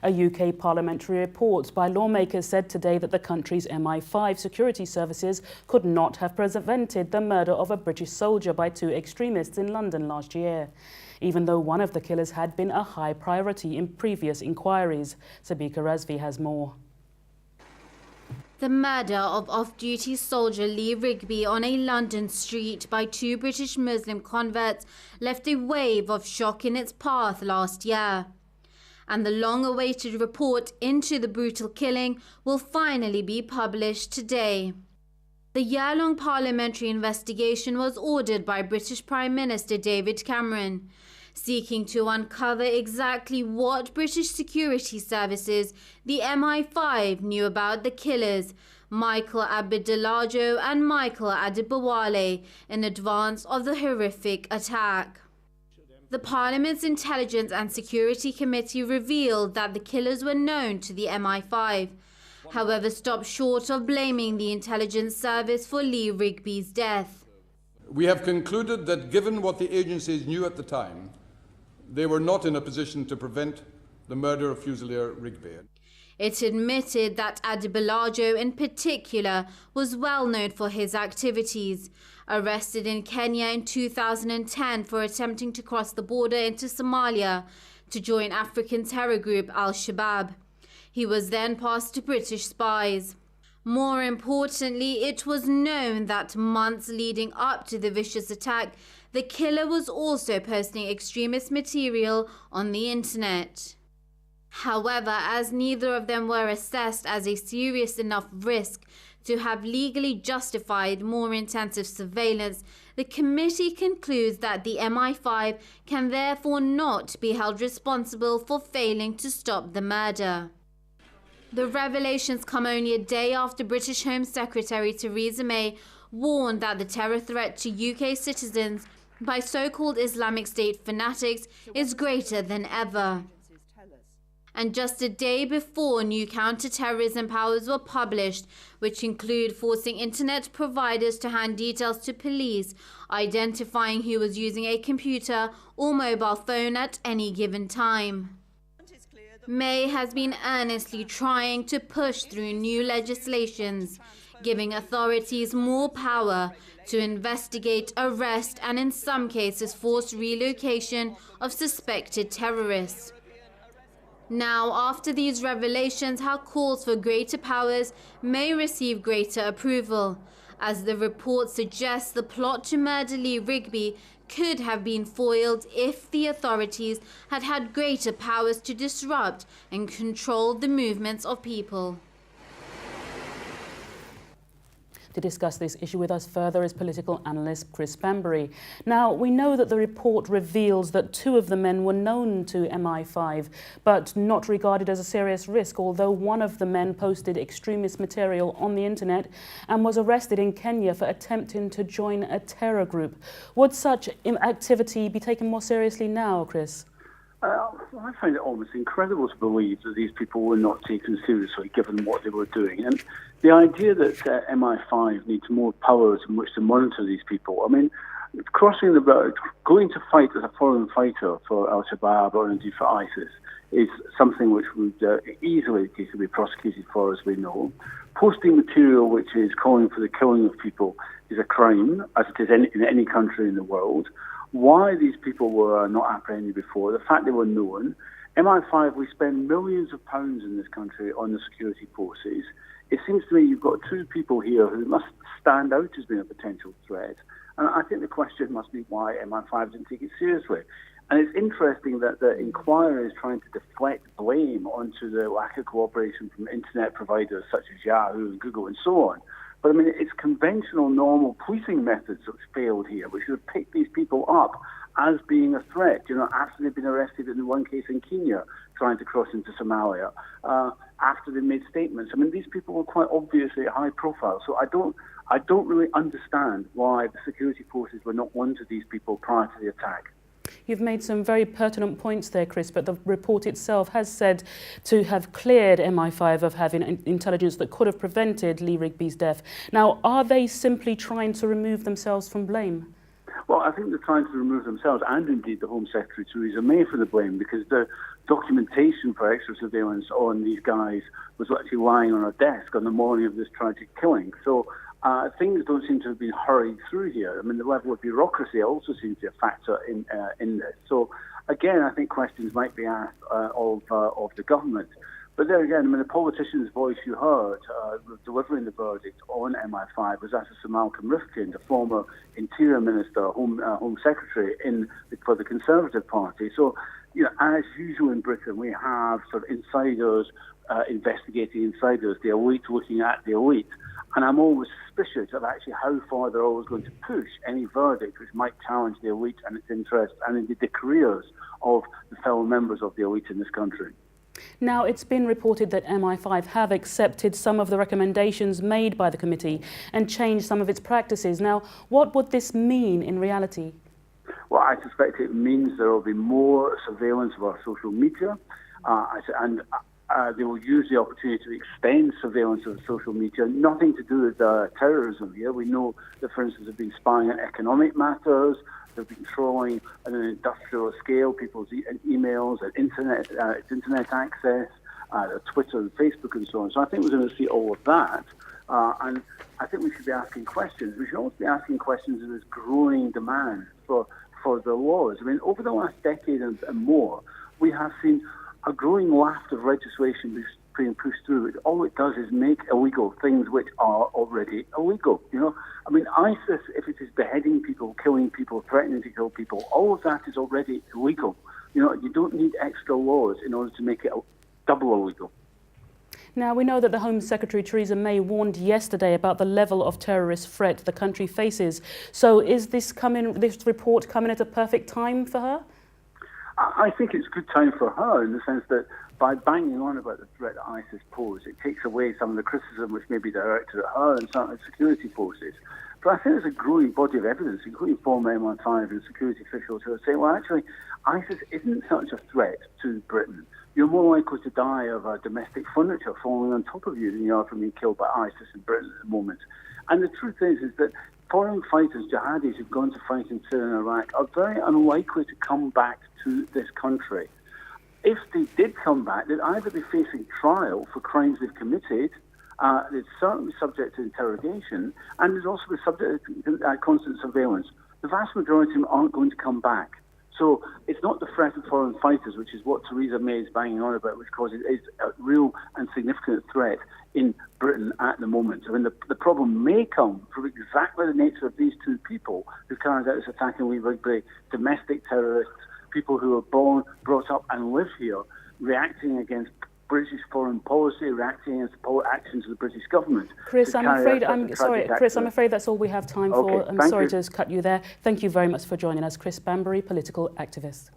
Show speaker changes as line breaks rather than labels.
A UK parliamentary report by lawmakers said today that the country's MI5 security services could not have prevented the murder of a British soldier by two extremists in London last year, even though one of the killers had been a high priority in previous inquiries. Sabika Razvi has more.
The murder of off-duty soldier Lee Rigby on a London street by two British Muslim converts left a wave of shock in its path last year. And the long-awaited report into the brutal killing will finally be published today. The year-long parliamentary investigation was ordered by British Prime Minister David Cameron, seeking to uncover exactly what British security services, the MI5, knew about the killers, Michael Abidalajo and Michael Adibawale, in advance of the horrific attack. The Parliament's Intelligence and Security Committee revealed that the killers were known to the MI5, however stopped short of blaming the intelligence service for Lee Rigby's death.
We have concluded that given what the agencies knew at the time, they were not in a position to prevent the murder of Fusilier Rigby.
It admitted that Adibalajo in particular was well known for his activities. Arrested in Kenya in 2010 for attempting to cross the border into Somalia to join African terror group Al-Shabaab. He was then passed to British spies. More importantly, it was known that months leading up to the vicious attack, the killer was also posting extremist material on the internet. However, as neither of them were assessed as a serious enough risk to have legally justified more intensive surveillance, the committee concludes that the MI5 can therefore not be held responsible for failing to stop the murder. The revelations come only a day after British Home Secretary Theresa May warned that the terror threat to UK citizens by so-called Islamic State fanatics is greater than ever. And just a day before, new counter-terrorism powers were published, which include forcing internet providers to hand details to police, identifying who was using a computer or mobile phone at any given time. May has been earnestly trying to push through new legislations, giving authorities more power to investigate, arrest, and in some cases force relocation of suspected terrorists. Now, after these revelations, how calls for greater powers may receive greater approval, as the report suggests the plot to murder Lee Rigby could have been foiled if the authorities had had greater powers to disrupt and control the movements of people.
To discuss this issue with us further is political analyst Chris Bambery. Now, we know that the report reveals that two of the men were known to MI5, but not regarded as a serious risk, although one of the men posted extremist material on the internet and was arrested in Kenya for attempting to join a terror group. Would such activity be taken more seriously now, Chris?
I find it almost incredible to believe that these people were not taken seriously given what they were doing. And the idea that MI5 needs more powers in which to monitor these people, I mean, crossing the road, going to fight as a foreign fighter for Al-Shabaab or indeed for ISIS is something which would easily be prosecuted for, as we know. Posting material which is calling for the killing of people is a crime, as it is in any country in the world. Why these people were not apprehended before, the fact they were known. MI5, we spend millions of pounds in this country on the security forces. It seems to me you've got two people here who must stand out as being a potential threat. And I think the question must be why MI5 didn't take it seriously. And it's interesting that the inquiry is trying to deflect blame onto the lack of cooperation from internet providers such as Yahoo and Google and so on. But I mean, it's conventional, normal policing methods that's failed here, which have picked these people up as being a threat, you know, after they've been arrested in one case in Kenya, trying to cross into Somalia, after they made statements. I mean, these people were quite obviously high profile. So I don't really understand why the security forces were not onto these people prior to the attack.
You've made some very pertinent points there, Chris, but the report itself has said to have cleared MI5 of having intelligence that could have prevented Lee Rigby's death. Now, are they simply trying to remove themselves from blame?
Well, I think they're trying to remove themselves and indeed the Home Secretary Theresa May for the blame, because the documentation for extra surveillance on these guys was actually lying on our desk on the morning of this tragic killing. So things don't seem to have been hurried through here. I mean, the level of bureaucracy also seems to be a factor in this. So again, I think questions might be asked of the government. But there again, I mean, the politician's voice you heard delivering the verdict on MI5 was that of Sir Malcolm Rifkind, the former Interior Minister, Home Secretary for the Conservative Party. So, you know, as usual in Britain, we have sort of insiders investigating insiders, the elite looking at the elite. And I'm always suspicious of actually how far they're always going to push any verdict which might challenge the elite and its interests and indeed the careers of the fellow members of the elite in this country.
Now, it's been reported that MI5 have accepted some of the recommendations made by the committee and changed some of its practices. Now, what would this mean in reality?
Well, I suspect it means there will be more surveillance of our social media, and they will use the opportunity to extend surveillance of social media. Nothing to do with terrorism here. We know that, for instance, they've been spying on economic matters. They've been trolling on an industrial scale people's emails, and internet access, Twitter and Facebook and so on. So I think we're going to see all of that. And I think we should be asking questions. We should also be asking questions of this growing demand for the laws. I mean, over the last decade and more, we have seen a growing raft of legislation being pushed through. All it does is make illegal things which are already illegal. You know, I mean, ISIS, if it is beheading people, killing people, threatening to kill people, all of that is already illegal. You know, you don't need extra laws in order to make it double illegal.
Now, we know that the Home Secretary Theresa May warned yesterday about the level of terrorist threat the country faces. So is this report coming at a perfect time for her?
I think it's a good time for her in the sense that by banging on about the threat that ISIS pose, it takes away some of the criticism which may be directed at her and some of the security forces. But I think there's a growing body of evidence, including former MI5 and security officials who are saying, well, actually, ISIS isn't such a threat to Britain. You're more likely to die of domestic furniture falling on top of you than you are from being killed by ISIS in Britain at the moment. And the truth is that foreign fighters, jihadis who've gone to fight in Syria and Iraq are very unlikely to come back to this country. If they did come back, they'd either be facing trial for crimes they've committed, they'd certainly be subject to interrogation, and they'd also be subject to constant surveillance. The vast majority of them aren't going to come back. So it's not the threat of foreign fighters, which is what Theresa May is banging on about, which causes a real and significant threat in Britain at the moment. I mean, the problem may come from exactly the nature of these two people who carried out this attack in Lee Rigby, domestic terrorists, people who are born, brought up and live here, reacting against British foreign policy, reacting against the actions of the British government.
Chris, I'm afraid that's all we have time for. I'm sorry to cut you there. Thank you very much for joining us. Chris Bambery, political activist.